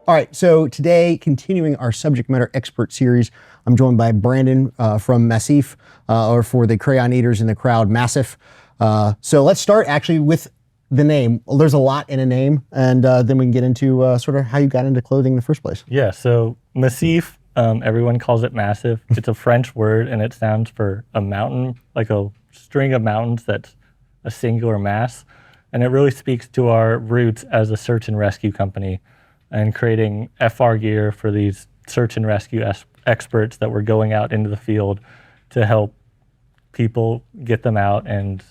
All right, so today, continuing our subject matter expert series, I'm joined by Brandon from Massif, or for the crayon eaters in the crowd, Massif. So let's start actually with the name. Well, there's a lot in a name, and then we can get into sort of how you got into clothing in the first place. Yeah, so Massif, everyone calls it Massif. It's a French word, and it stands for a mountain, like a string of mountains that's a singular mass. And it really speaks to our roots as a search and rescue company and creating FR gear for these search and rescue experts that were going out into the field to help people get them out and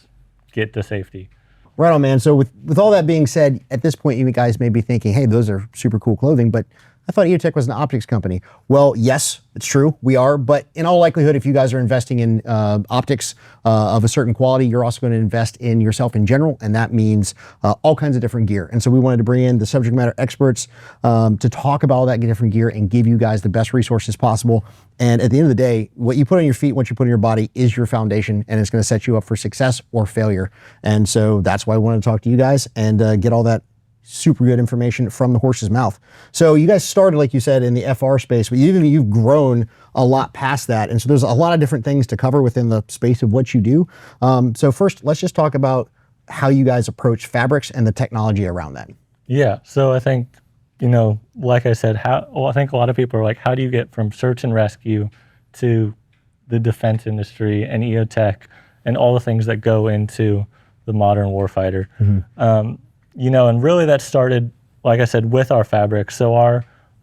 get to safety. Right on, man. So with all that being said, at this point, you guys may be thinking, hey, those are super cool clothing, but I thought EOTECH was an optics company. Well, yes, it's true, we are, but in all likelihood, if you guys are investing in optics of a certain quality, you're also going to invest in yourself in general, and that means all kinds of different gear. And so we wanted to bring in the subject matter experts to talk about all that different gear and give you guys the best resources possible. And at the end of the day, what you put on your feet, what you put in your body is your foundation, and it's going to set you up for success or failure. And so that's why I wanted to talk to you guys and get all that super good information from the horse's mouth. So you guys started, like you said, in the FR space, but you've grown a lot past that. And so there's a lot of different things to cover within the space of what you do. So first, let's just talk about how you guys approach fabrics and the technology around that. Yeah, so I think, like I said, I think a lot of people are like, how do you get from search and rescue to the defense industry and EOTECH and all the things that go into the modern warfighter? Mm-hmm. And really that started, like I said, with our fabrics. So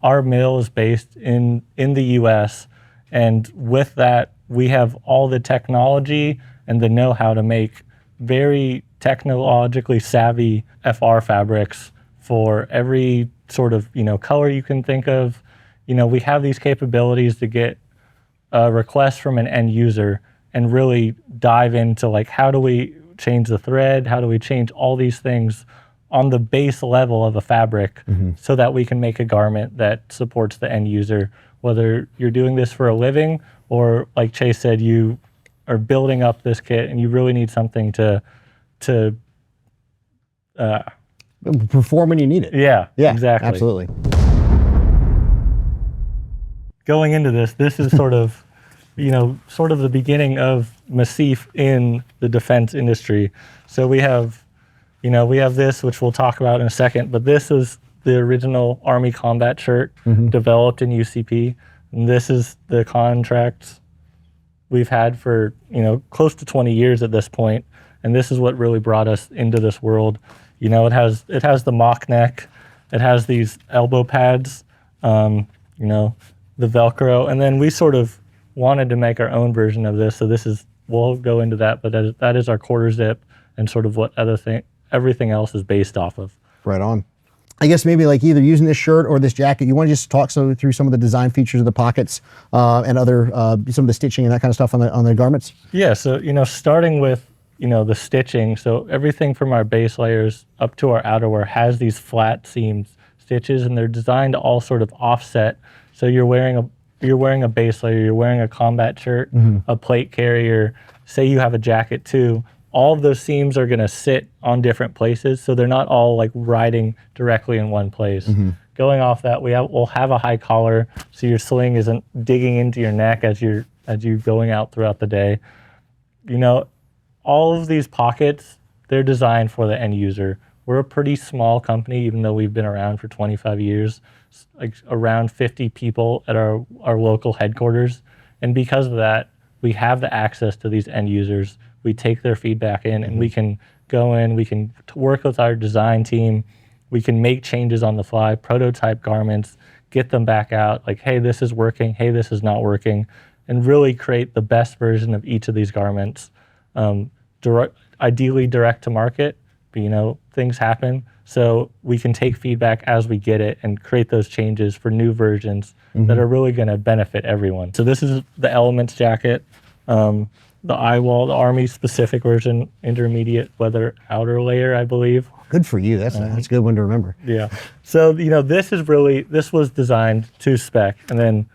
our mill is based in the US, and with that, we have all the technology and the know-how to make very technologically savvy FR fabrics for every sort of, color you can think of. We have these capabilities to get a request from an end user and really dive into like, how do we change the thread? How do we change all these things on the base level of a fabric, mm-hmm. so that we can make a garment that supports the end user, whether you're doing this for a living or, like Chase said, you are building up this kit and you really need something to perform when you need it. Yeah, exactly. Absolutely. Going into this is sort of, sort of the beginning of Massif in the defense industry. So we have this, which we'll talk about in a second, but this is the original Army combat shirt, mm-hmm. developed in UCP. And this is the contract we've had for, close to 20 years at this point. And this is what really brought us into this world. It has the mock neck, it has these elbow pads, the Velcro, and then we sort of wanted to make our own version of this. So we'll go into that, but that is our quarter zip and sort of what everything else is based off of. Right on. I guess maybe like either using this shirt or this jacket, you want to just talk through some of the design features of the pockets and other some of the stitching and that kind of stuff on the garments? Yeah, so starting with the stitching, so everything from our base layers up to our outerwear has these flat seams stitches, and they're designed to all sort of offset. So you're wearing a base layer, you're wearing a combat shirt, mm-hmm. a plate carrier, say you have a jacket too. All of those seams are going to sit on different places, so they're not all like riding directly in one place. Mm-hmm. Going off that, we'll have a high collar, so your sling isn't digging into your neck as you're going out throughout the day. All of these pockets, they're designed for the end user. We're a pretty small company, even though we've been around for 25 years, like around 50 people at our local headquarters. And because of that, we have the access to these end users. We take their feedback in, and we can go in, we can work with our design team, we can make changes on the fly, prototype garments, get them back out, like, hey, this is working, hey, this is not working, and really create the best version of each of these garments. Ideally direct to market, but things happen. So we can take feedback as we get it and create those changes for new versions, mm-hmm. that are really gonna benefit everyone. So this is the Elements jacket. The eyewall, the Army specific version, intermediate weather outer layer, I believe. Good for you. That's a good one to remember. Yeah. So this was designed to spec, and then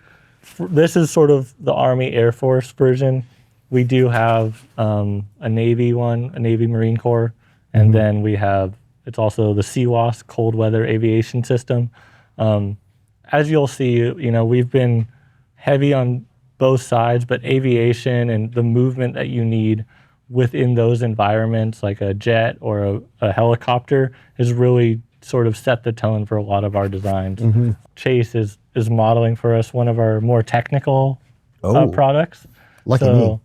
this is sort of the Army Air Force version. We do have a Navy one, a Navy Marine Corps, and mm-hmm. then it's also the CWAS, cold weather aviation system. as you'll see, we've been heavy on both sides, but aviation and the movement that you need within those environments, like a jet or a helicopter, has really sort of set the tone for a lot of our designs. Chase is modeling for us one of our more technical products. Lucky so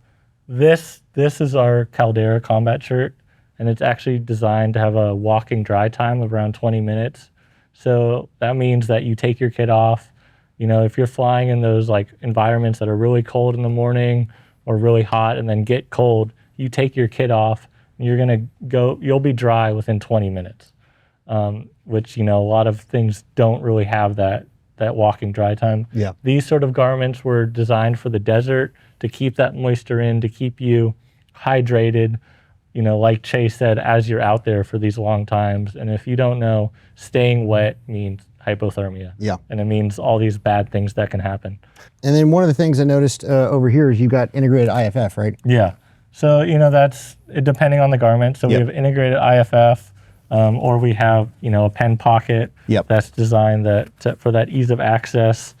me. this is our Caldera combat shirt, and it's actually designed to have a walking dry time of around 20 minutes. So that means that you take your kit off. If you're flying in those like environments that are really cold in the morning or really hot and then get cold, you take your kit off, and you'll be dry within 20 minutes, which, a lot of things don't really have that walking dry time. Yeah. These sort of garments were designed for the desert to keep that moisture in, to keep you hydrated, like Chase said, as you're out there for these long times. And if you don't know, staying wet means hypothermia. Yeah. And it means all these bad things that can happen. And then one of the things I noticed over here is you got integrated IFF, right? Yeah. So, that's depending on the garment. So we have integrated IFF, or we have, a pen pocket that's designed for that ease of access.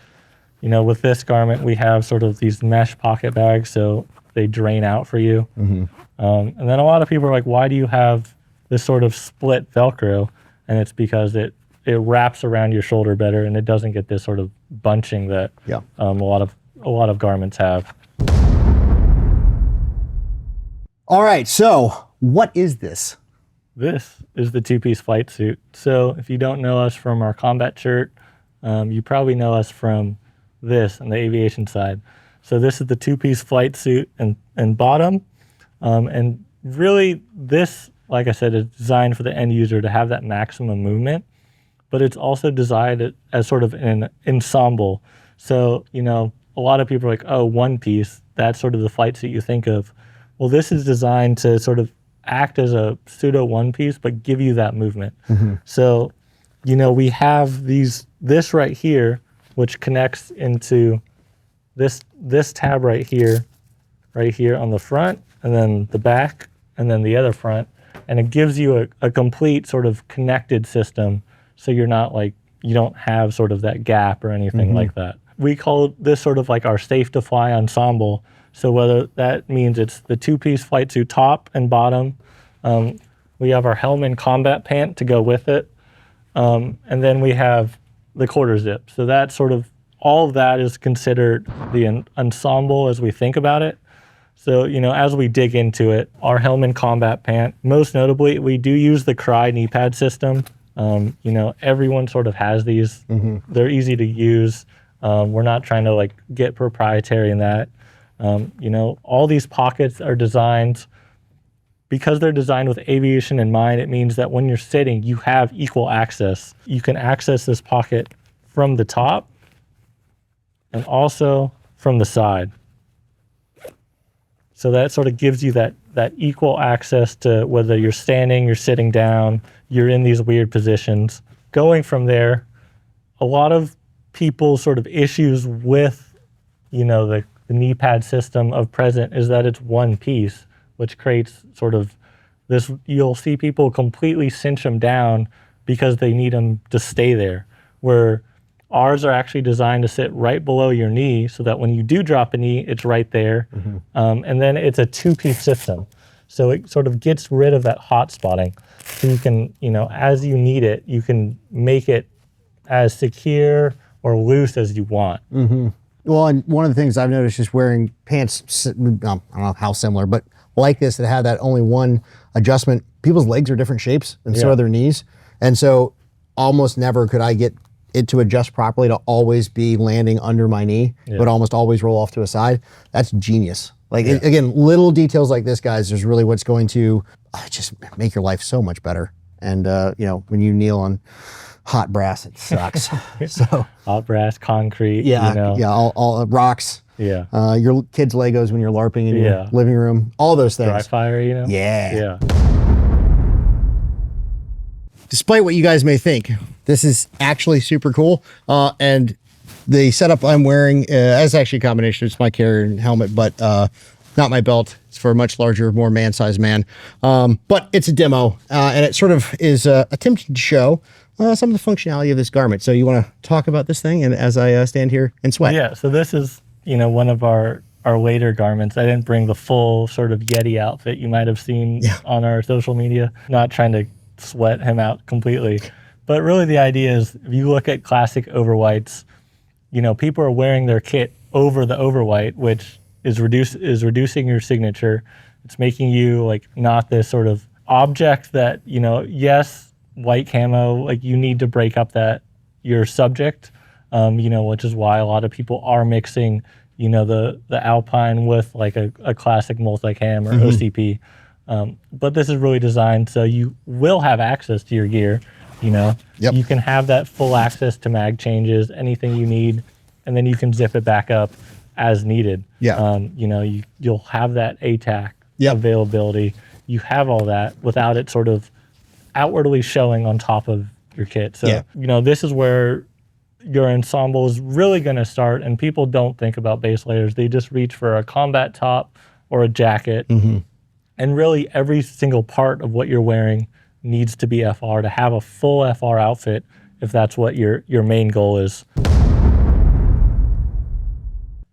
With this garment, we have sort of these mesh pocket bags, so they drain out for you. And then a lot of people are like, why do you have this sort of split Velcro? And it's because it wraps around your shoulder better, and it doesn't get this sort of bunching that a lot of garments have. All right, so what is this? This is the two-piece flight suit. So if you don't know us from our combat shirt, you probably know us from this on the aviation side. So this is the two-piece flight suit and bottom. And really this, like I said, is designed for the end user to have that maximum movement, but it's also designed as sort of an ensemble. So, a lot of people are like, oh, one piece, that's sort of the flight suit you think of. Well, this is designed to sort of act as a pseudo one piece, but give you that movement. So, we have this right here, which connects into this tab right here on the front, and then the back, and then the other front. And it gives you a complete sort of connected system. So you're not like, you don't have sort of that gap or anything like that. We call this sort of like our safe to fly ensemble. So whether that means it's the two-piece flight suit top and bottom, we have our helmet combat pant to go with it, and then we have the quarter zip. So that sort of, all of that is considered the ensemble as we think about it. So, as we dig into it, our helmet combat pant, most notably, we do use the Cry knee pad system. Everyone sort of has these. They're easy to use. We're not trying to like get proprietary in that. All these pockets are designed, because they're designed with aviation in mind, it means that when you're sitting, you have equal access. You can access this pocket from the top and also from the side. So that sort of gives you that equal access to whether you're standing, you're sitting down, you're in these weird positions. Going from there, a lot of people's sort of issues with, the knee pad system of present is that it's one piece, which creates sort of this, you'll see people completely cinch them down because they need them to stay there, where ours are actually designed to sit right below your knee so that when you do drop a knee, it's right there. And then it's a two-piece system. So it sort of gets rid of that hot spotting. So you can, as you need it, you can make it as secure or loose as you want. Well, and one of the things I've noticed is wearing pants, I don't know how similar, but like this, that have that only one adjustment. People's legs are different shapes, and so are their knees. And so almost never could I get it to adjust properly to always be landing under my knee, but almost always roll off to a side. That's genius. Like, again, little details like this, guys, is really what's going to just make your life so much better. And, when you kneel on hot brass, it sucks. So hot brass, concrete, all rocks. Yeah. Your kids' Legos when you're LARPing in your living room, all those things. Dry fire, Yeah. Despite what you guys may think, this is actually super cool. And the setup I'm wearing is actually a combination. It's my carrier and helmet, but not my belt. It's for a much larger, more man-sized man. But it's a demo, and it sort of is attempting to show some of the functionality of this garment. So you want to talk about this thing, and as I stand here and sweat. Yeah, so this is, one of our later garments. I didn't bring the full sort of Yeti outfit you might have seen on our social media. Not trying to sweat him out completely. But really the idea is, if you look at classic overwhites, people are wearing their kit over the overwhite, which is reducing your signature. It's making you like not this sort of object that, yes, white camo, like you need to break up your subject, which is why a lot of people are mixing, the Alpine with like a classic multicam or OCP. But this is really designed so you will have access to your gear. You can have that full access to mag changes, anything you need, and then you can zip it back up as needed. You'll have that ATAC availability. You have all that without it sort of outwardly showing on top of your kit. So, this is where your ensemble is really going to start, and people don't think about base layers. They just reach for a combat top or a jacket. And really every single part of what you're wearing needs to be FR to have a full FR outfit, if that's what your main goal is.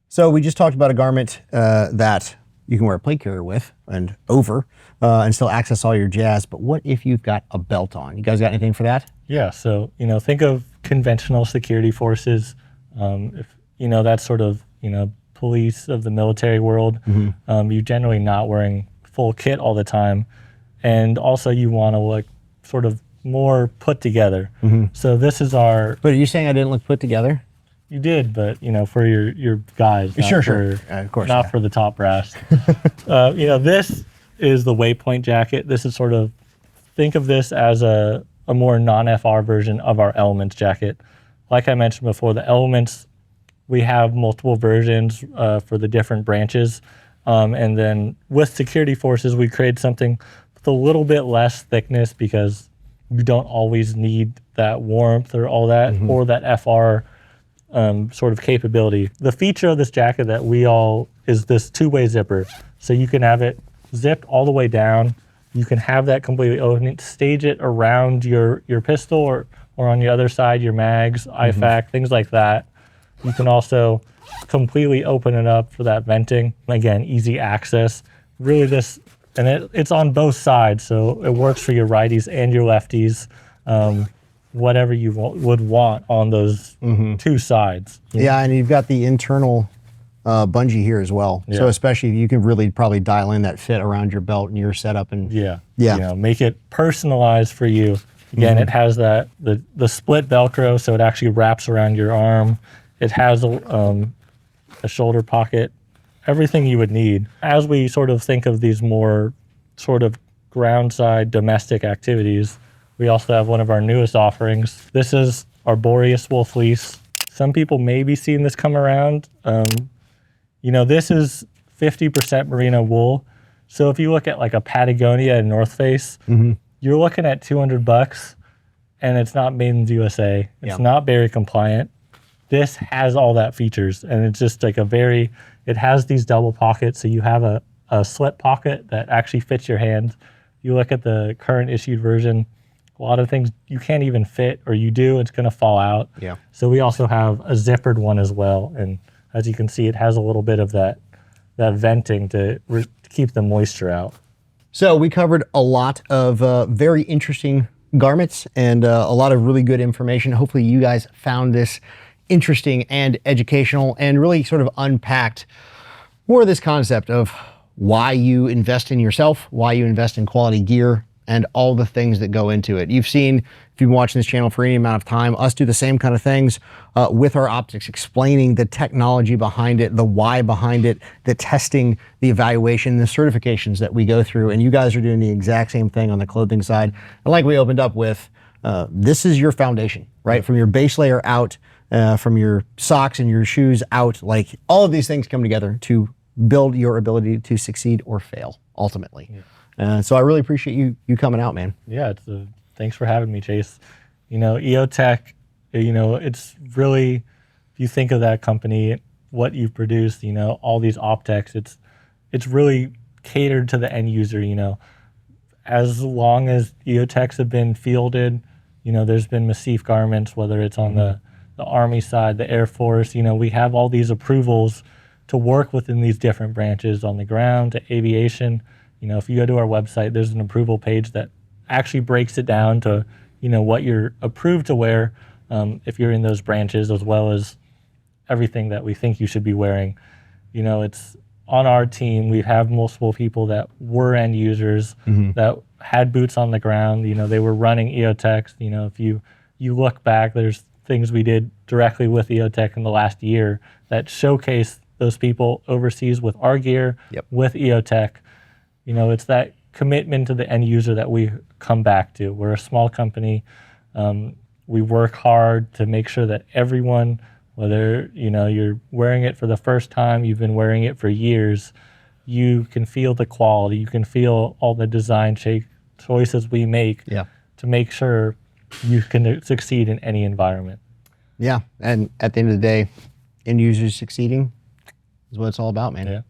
So we just talked about a garment that you can wear a plate carrier with and over and still access all your jazz. But what if you've got a belt on? You guys got anything for that? Yeah, so, think of conventional security forces. If, that's sort of, police of the military world. You're generally not wearing full kit all the time. And also you want to look sort of more put together. So this is our... But are you saying I didn't look put together? You did, but for your guys, not Sure. Of course, not for the top brass. This is the Waypoint jacket. This is sort of, think of this as a more non-FR version of our Elements jacket. Like I mentioned before, the Elements, we have multiple versions for the different branches. And then with security forces, we create something with a little bit less thickness because you don't always need that warmth or all that, or that FR sort of capability. The feature of this jacket is this two-way zipper. So you can have it zipped all the way down. You can have that completely open, stage it around your pistol or on the other side, your mags, IFAC, things like that. You can also completely open it up for that venting. Again, easy access. Really it's on both sides, so it works for your righties and your lefties. Whatever you would want on those two sides. Yeah, and you've got the internal bungee here as well. So especially you can really probably dial in that fit around your belt and your setup and make it personalized for you. Again, it has the split Velcro, so it actually wraps around your arm. It has a shoulder pocket, everything you would need. As we sort of think of these more sort of ground side domestic activities, we also have one of our newest offerings. This is our Boreas wool fleece. Some people may be seeing this come around. This is 50% merino wool. So if you look at like a Patagonia and North Face, you're looking at $200 and it's not made in the USA. It's not Berry compliant. This has all that features, and it's just like it has these double pockets, so you have a slip pocket that actually fits your hand. You look at the current issued version, a lot of things you can't even fit, or you do, it's gonna fall out. So we also have a zippered one as well, and as you can see, it has a little bit of that venting to keep the moisture out. So we covered a lot of very interesting garments and a lot of really good information. Hopefully you guys found this interesting and educational and really sort of unpacked more of this concept of why you invest in yourself, why you invest in quality gear, and all the things that go into it. You've seen, if you've been watching this channel for any amount of time, us do the same kind of things with our optics, explaining the technology behind it, the why behind it, the testing, the evaluation, the certifications that we go through. And you guys are doing the exact same thing on the clothing side. And like we opened up with, this is your foundation, right? From your base layer out, from your socks and your shoes out, like all of these things come together to build your ability to succeed or fail ultimately. So I really appreciate you coming out, man. Yeah, thanks for having me, Chase. EOTECH, it's really, if you think of that company, what you've produced, all these optics, it's really catered to the end user. As long as EOTECHs have been fielded, There's been Massif garments, whether it's on the Army side, the Air Force. We have all these approvals to work within these different branches on the ground to aviation. If you go to our website, there's an approval page that actually breaks it down to, what you're approved to wear if you're in those branches, as well as everything that we think you should be wearing. It's on our team. We have multiple people that were end users that had boots on the ground. They were running EOTECH. If you look back, there's things we did directly with EOTECH in the last year that showcase those people overseas with our gear, with EOTECH. It's that commitment to the end user that we come back to. We're a small company. We work hard to make sure that everyone, whether you're wearing it for the first time, you've been wearing it for years, you can feel the quality, you can feel all the design choices we make to make sure you can succeed in any environment. Yeah, and at the end of the day, end users succeeding is what it's all about, man. Yeah.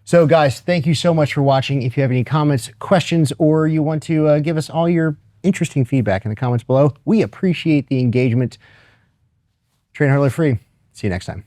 So guys, thank you so much for watching. If you have any comments, questions, or you want to give us all your interesting feedback in the comments below, we appreciate the engagement. Train hard, live free. See you next time.